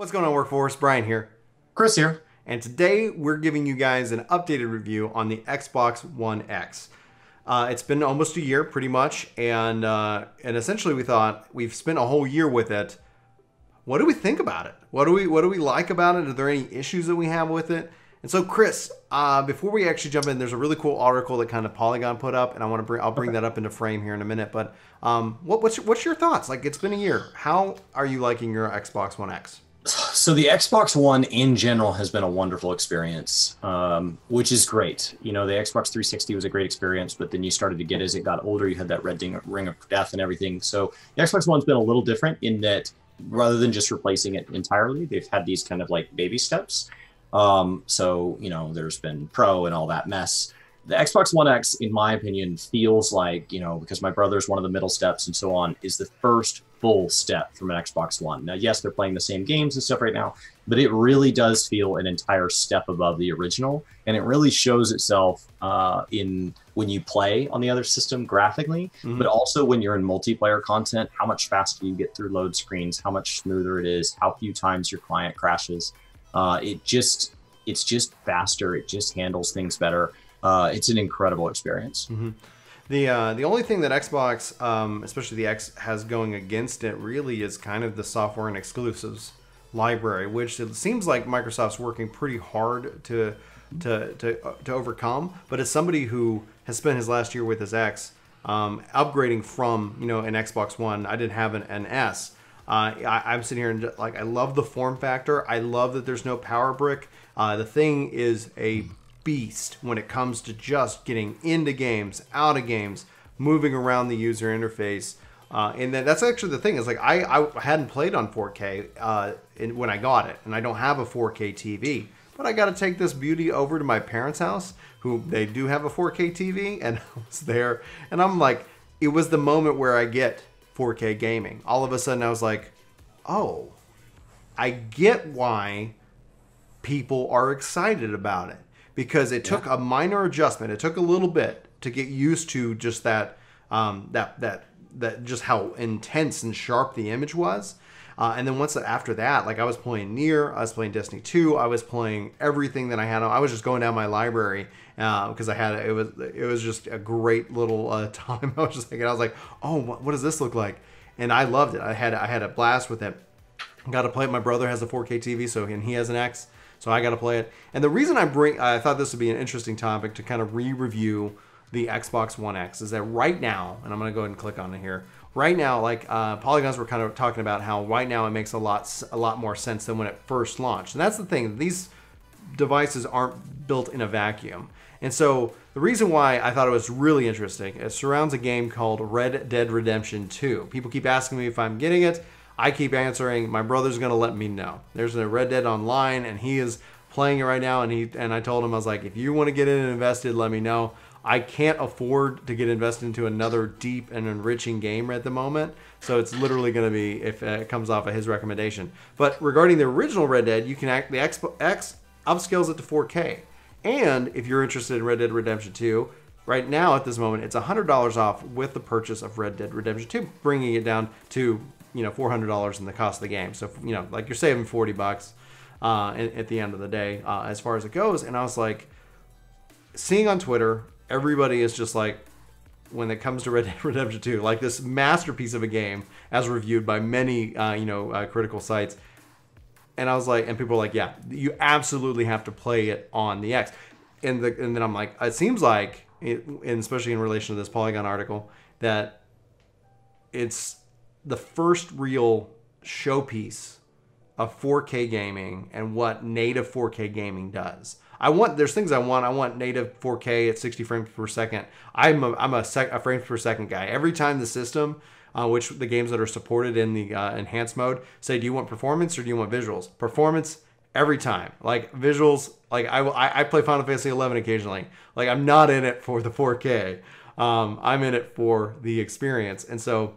What's going on, Workforce? Brian here. Chris here. And today we're giving you guys an updated review on the Xbox One X. It's been almost a year, pretty much, and essentially we thought we've spent a whole year with it. What do we think about it? What do we like about it? Are there any issues that we have with it? And so, Chris, before we actually jump in, there's a really cool article that kind of Polygon put up, and I'll bring that up into frame here in a minute. But what's your thoughts? Like, it's been a year. How are you liking your Xbox One X? So the Xbox One in general has been a wonderful experience, which is great. You know, the Xbox 360 was a great experience, but then you started to get, as it got older, you had that red ring of death and everything. So the Xbox One's been a little different in that rather than just replacing it entirely, they've had these kind of like baby steps. So, you know, there's been Pro and all that mess. The Xbox One X, in my opinion, feels like, you know, because my brother's one of the middle steps and so on, is the first full step from an Xbox One. Now, yes, they're playing the same games and stuff right now, but it really does feel an entire step above the original. And it really shows itself in when you play on the other system graphically, but also when you're in multiplayer content, how much faster you get through load screens, how much smoother it is, how few times your client crashes. It's just faster. It just handles things better. It's an incredible experience. The only thing that Xbox, especially the X, has going against it really is kind of the software and exclusives library, which it seems like Microsoft's working pretty hard to overcome. But as somebody who has spent his last year with his X, upgrading from an Xbox One, I didn't have an S. I'm sitting here and like I love the form factor. I love that there's no power brick. The thing is a beast when it comes to just getting into games, out of games, moving around the user interface. And that's actually the thing is like I hadn't played on 4K when I got it, and I don't have a 4K TV. But I got to take this beauty over to my parents' house, who they do have a 4K TV, and I was there, and I'm like, it was the moment where I get 4K gaming. All of a sudden, I was like, oh, I get why people are excited about it. Because it took a minor adjustment. It took a little bit to get used to just that just how intense and sharp the image was. And then after that, like I was playing Nier, I was playing Destiny 2, I was playing everything that I had on. I was just going down my library because it was just a great little time. I was just thinking, I was like, oh, what does this look like? And I loved it. I had a blast with it. Got to play it. My brother has a 4K TV, and he has an X. So I got to play it. And the reason I thought this would be an interesting topic to kind of re-review the Xbox One X is that right now, and I'm going to go ahead and click on it here. Right now, like Polygons were kind of talking about how right now it makes a lot more sense than when it first launched. And that's the thing. These devices aren't built in a vacuum. And so the reason why I thought it was really interesting, it surrounds a game called Red Dead Redemption 2. People keep asking me if I'm getting it. I keep answering, my brother's going to let me know. There's a Red Dead online, and he is playing it right now, and I told him, I was like, if you want to get in and invested, let me know. I can't afford to get invested into another deep and enriching game at the moment, so it's literally going to be if it comes off of his recommendation. But regarding the original Red Dead, the X upscales it to 4K. And if you're interested in Red Dead Redemption 2, right now at this moment, it's $100 off with the purchase of Red Dead Redemption 2, bringing it down to $400 in the cost of the game. So, like you're saving $40 at the end of the day as far as it goes. And I was like, seeing on Twitter, everybody is just like, when it comes to Red Dead Redemption 2, like this masterpiece of a game as reviewed by many, critical sites. And I was like, and people were like, yeah, you absolutely have to play it on the X. And then I'm like, it seems like, and especially in relation to this Polygon article, that it's the first real showpiece of 4K gaming and what native 4K gaming does. There's things I want. I want native 4K at 60 frames per second. I'm a frames per second guy. Every time the system, which the games that are supported in the enhanced mode, say, do you want performance or do you want visuals? Performance every time. Like visuals, like I play Final Fantasy 11 occasionally. Like I'm not in it for the 4K. I'm in it for the experience. And so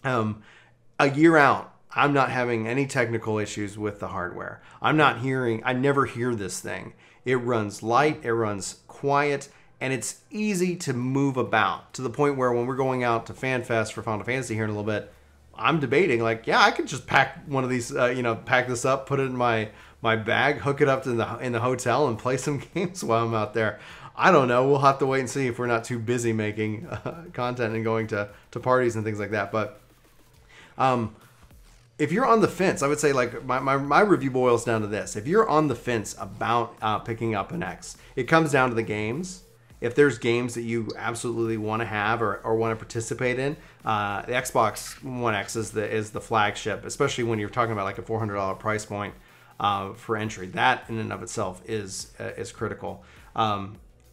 a year out, I'm not having any technical issues with the hardware. I never hear this thing. It runs light, it runs quiet, and it's easy to move about to the point where when we're going out to FanFest for Final Fantasy here in a little bit, I'm debating like, yeah, I could just pack one of these, pack this up, put it in my bag, hook it up to in the hotel, and play some games while I'm out there. I don't know. We'll have to wait and see if we're not too busy making content and going to parties and things like that. But if you're on the fence, I would say like my review boils down to this. If you're on the fence about picking up an X, it comes down to the games. If there's games that you absolutely want to have or want to participate in, the Xbox One X is the flagship, especially when you're talking about like a $400 price point for entry. That in and of itself is critical.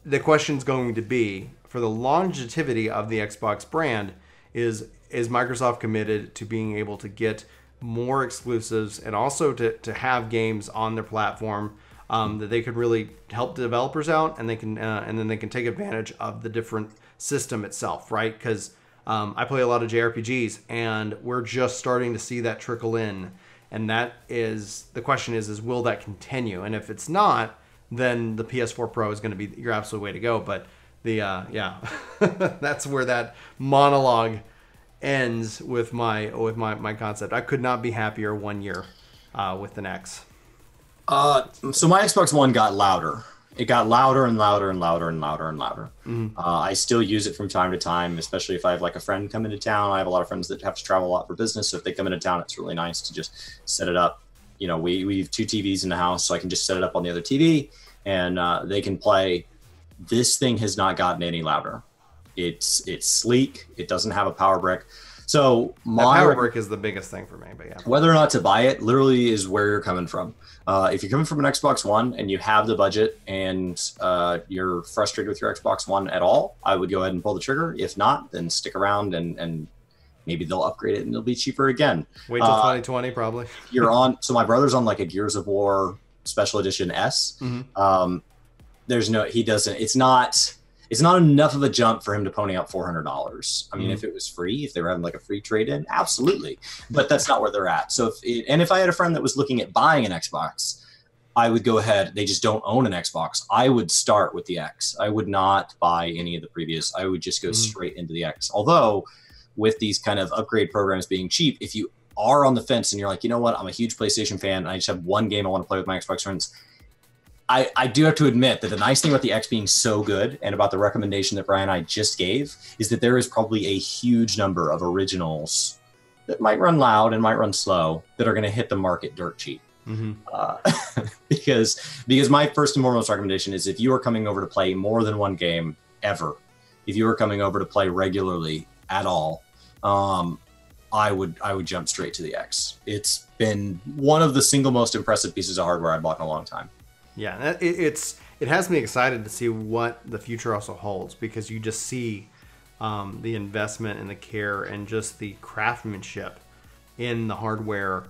The question's going to be, for the longevity of the Xbox brand, is Microsoft committed to being able to get more exclusives and also to have games on their platform that they could really help developers out, and they can and then they can take advantage of the different system itself, right? Because I play a lot of JRPGs, and we're just starting to see that trickle in, and that is the question: is will that continue? And if it's not, then the PS4 Pro is going to be your absolute way to go. But the that's where that monologue ends with my concept. I could not be happier 1 year with an X. So my Xbox One got louder. It got louder and louder and louder and louder and louder. Mm-hmm. I still use it from time to time, especially if I have like a friend come into town. I have a lot of friends that have to travel a lot for business. So if they come into town, it's really nice to just set it up. You know, we have 2 TVs in the house, so I can just set it up on the other TV and they can play. This thing has not gotten any louder. It's sleek. It doesn't have a power brick. So my power brick is the biggest thing for me. But yeah, whether or not to buy it literally is where you're coming from. If you're coming from an Xbox One and you have the budget and you're frustrated with your Xbox One at all, I would go ahead and pull the trigger. If not, then stick around and maybe they'll upgrade it and it'll be cheaper again. Wait till 2020 probably. You're on. So my brother's on like a Gears of War Special Edition S. Mm-hmm. There's no, he doesn't, it's not enough of a jump for him to pony up $400. I mean, if it was free, if they were having like a free trade-in, absolutely. But that's not where they're at. So if I had a friend that was looking at buying an Xbox, I would go ahead. They just don't own an Xbox. I would start with the X. I would not buy any of the previous. I would just go straight into the X. Although with these kind of upgrade programs being cheap, if you are on the fence and you're like, you know what, I'm a huge PlayStation fan and I just have one game I want to play with my Xbox friends, I do have to admit that the nice thing about the X being so good and about the recommendation that Brian and I just gave is that there is probably a huge number of originals that might run loud and might run slow that are going to hit the market dirt cheap. Mm-hmm. Because my first and foremost recommendation is if you are coming over to play more than one game ever, if you are coming over to play regularly at all, I would jump straight to the X. It's been one of the single most impressive pieces of hardware I bought in a long time. Yeah, it has me excited to see what the future also holds, because you just see the investment and the care and just the craftsmanship in the hardware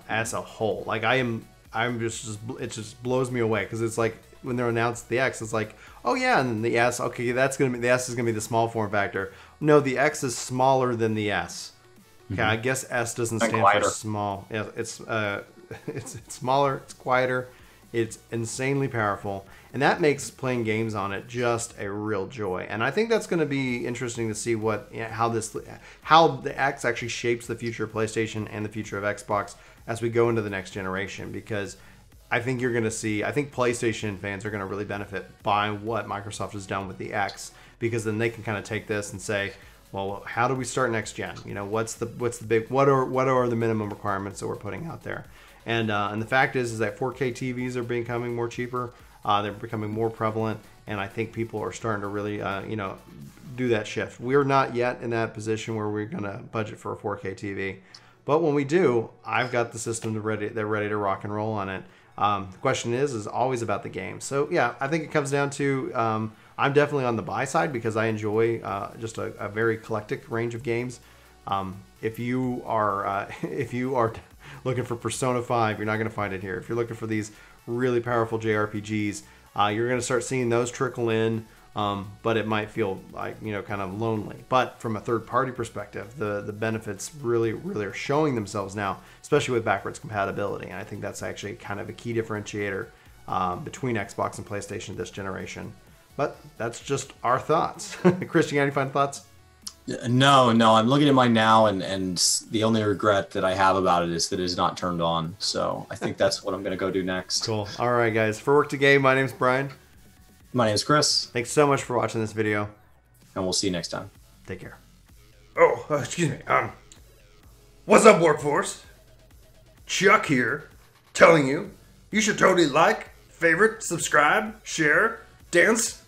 as a whole. Like it just blows me away, because it's like when they're announced the X, it's like, oh yeah, and the S, okay, the S is gonna be the small form factor. No, the X is smaller than the S. Okay, I guess S doesn't stand for small. Yeah, it's smaller, it's quieter. It's insanely powerful, and that makes playing games on it just a real joy. And I think that's going to be interesting to see how the X actually shapes the future of PlayStation and the future of Xbox as we go into the next generation. Because I think PlayStation fans are going to really benefit by what Microsoft has done with the X, because then they can kind of take this and say, well, how do we start next gen? You know, what are the minimum requirements that we're putting out there? And the fact is that 4K TVs are becoming more cheaper. They're becoming more prevalent, and I think people are starting to really, do that shift. We're not yet in that position where we're going to budget for a 4K TV, but when we do, I've got the system ready to rock and roll on it. The question is always about the game. So yeah, I think it comes down to I'm definitely on the buy side, because I enjoy just a very eclectic range of games. If you are looking for Persona 5, you're not going to find it here. If you're looking for these really powerful JRPGs, you're going to start seeing those trickle in, but it might feel like, kind of lonely. But from a third-party perspective, the benefits really are showing themselves now, especially with backwards compatibility. And I think that's actually kind of a key differentiator between Xbox and PlayStation this generation. But that's just our thoughts. Chris, you got any final thoughts? No, I'm looking at mine now, and the only regret that I have about it is that it is not turned on. So I think that's what I'm going to go do next. Cool. All right, guys. For Work to Game, my name's Brian. My name is Chris. Thanks so much for watching this video. And we'll see you next time. Take care. Oh, excuse me. What's up, workforce? Chuck here, telling you, you should totally like, favorite, subscribe, share, dance,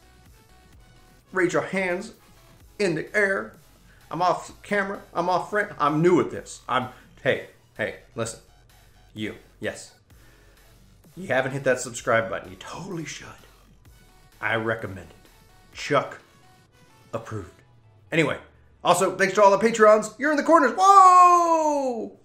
raise your hands in the air. I'm off camera. I'm off frame. I'm new at this. Hey, listen. Yes. You haven't hit that subscribe button. You totally should. I recommend it. Chuck approved. Anyway, also, thanks to all the Patreons. You're in the corners. Whoa!